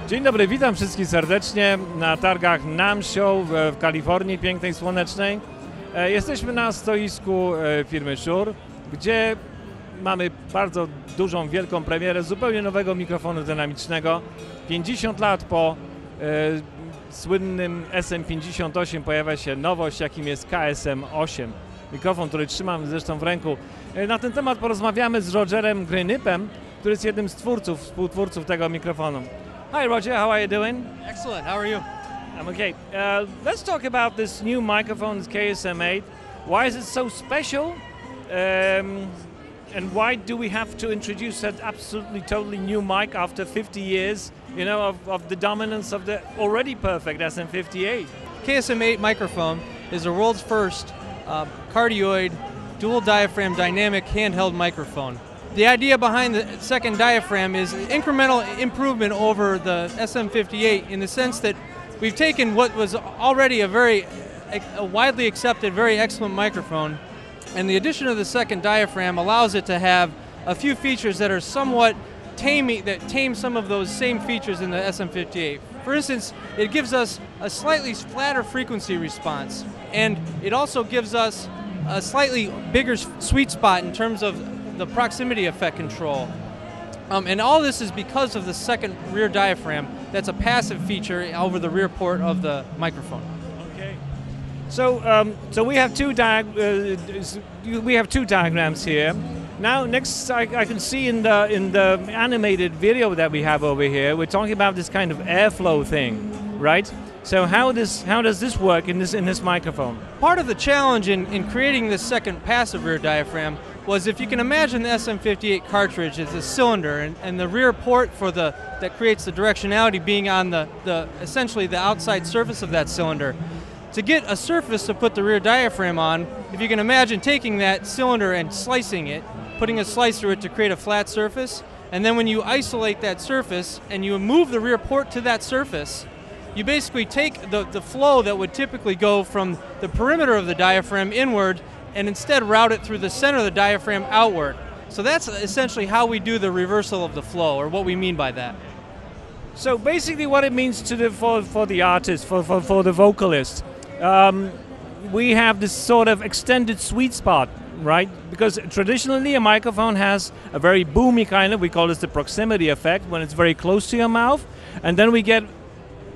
Dzień dobry, witam wszystkich serdecznie na targach NAMM Show w Kalifornii, pięknej, słonecznej. Jesteśmy na stoisku firmy Shure, gdzie mamy bardzo dużą, wielką premierę zupełnie nowego mikrofonu dynamicznego. 50 lat po słynnym SM58 pojawia się nowość, jakim jest KSM8. Mikrofon, który trzymam zresztą w ręku. Na ten temat porozmawiamy z Rogerem Greenipem, który jest jednym z współtwórców tego mikrofonu. Hi Roger, how are you doing? Excellent, how are you? I'm okay. Let's talk about this new microphone, this KSM8. Why is it so special? And why do we have to introduce that absolutely, totally new mic after 50 years, you know, of the dominance of the already perfect SM58? KSM8 microphone is the world's first cardioid dual diaphragm dynamic handheld microphone. The idea behind the second diaphragm is incremental improvement over the SM58 in the sense that we've taken what was already a widely accepted, very excellent microphone, and the addition of the second diaphragm allows it to have a few features that are somewhat tame some of those same features in the SM58. For instance, it gives us a slightly flatter frequency response, and it also gives us a slightly bigger sweet spot in terms of the proximity effect control. And all this is because of the second rear diaphragm. That's a passive feature over the rear port of the microphone. Okay. So we have two diagrams here. Now, next, I can see in the animated video that we have over here, we're talking about this kind of airflow thing, right? So how does this work in this microphone? Part of the challenge in creating this second passive rear diaphragm was, if you can imagine the SM58 cartridge as a cylinder, and the rear port that creates the directionality being on essentially the outside surface of that cylinder. To get a surface to put the rear diaphragm on, if you can imagine taking that cylinder and slicing it, putting a slice through it to create a flat surface, and then when you isolate that surface and you move the rear port to that surface, you basically take the flow that would typically go from the perimeter of the diaphragm inward and instead route it through the center of the diaphragm outward. So that's essentially how we do the reversal of the flow, or what we mean by that. So basically what it means for the artist, for the vocalist, we have this sort of extended sweet spot, right? Because traditionally a microphone has a very boomy kind of, we call this the proximity effect, when it's very close to your mouth, and then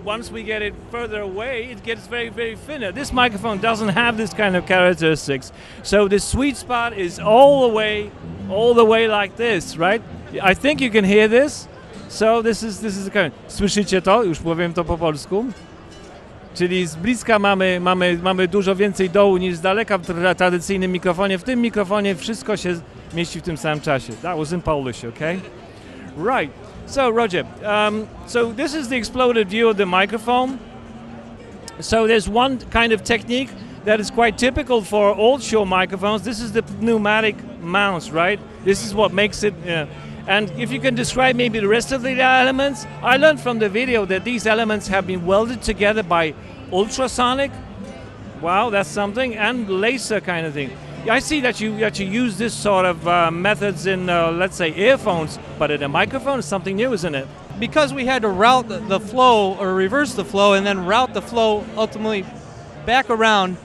once we get it further away, it gets very, very thinner. This microphone doesn't have this kind of characteristics. So the sweet spot is all the way like this, right? I think you can hear this. So this is the kind. Słyszycie to? Już powiem to po polsku. Czyli z bliska mamy dużo więcej dołu niż z daleka w tradycyjnym mikrofonie. W tym mikrofonie wszystko się mieści w tym samym czasie. That was in Polish, okay? Right. So Roger, so this is the exploded view of the microphone. So there's one kind of technique that is quite typical for old Shure microphones. This is the pneumatic mounts, right? This is what makes it. And if you can describe maybe the rest of the elements, I learned from the video that these elements have been welded together by ultrasonic. Wow, that's something, and laser kind of thing. I see that you use this sort of methods in, let's say, earphones, but in a microphone is something new, isn't it? Because we had to route the flow, or reverse the flow, and then route the flow ultimately back around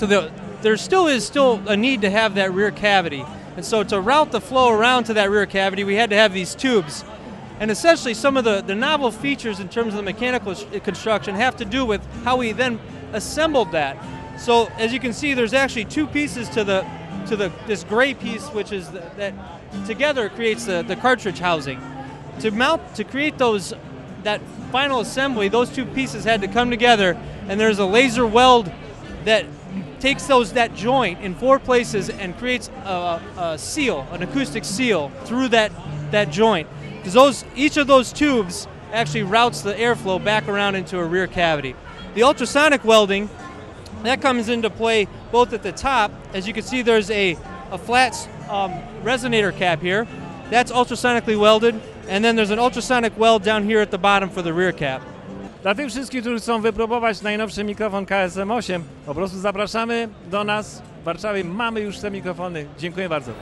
to there still is a need to have that rear cavity. And so to route the flow around to that rear cavity, we had to have these tubes. And essentially some of the novel features in terms of the mechanical construction have to do with how we then assembled that. So as you can see, there's actually two pieces to this gray piece, which is that together creates the cartridge housing. To create that final assembly, those two pieces had to come together, and there's a laser weld that takes that joint in 4 places and creates a seal, an acoustic seal through that joint. Because each of those tubes actually routes the airflow back around into a rear cavity. The ultrasonic welding, that comes into play both at the top. As you can see, there's a flat resonator cap here. That's ultrasonically welded. And then there's an ultrasonic weld down here at the bottom for the rear cap. Dla tych wszystkich, którzy chcą wypróbować najnowszy mikrofon KSM8, po prostu zapraszamy do nas. W Warszawie mamy już te mikrofony. Dziękuję bardzo.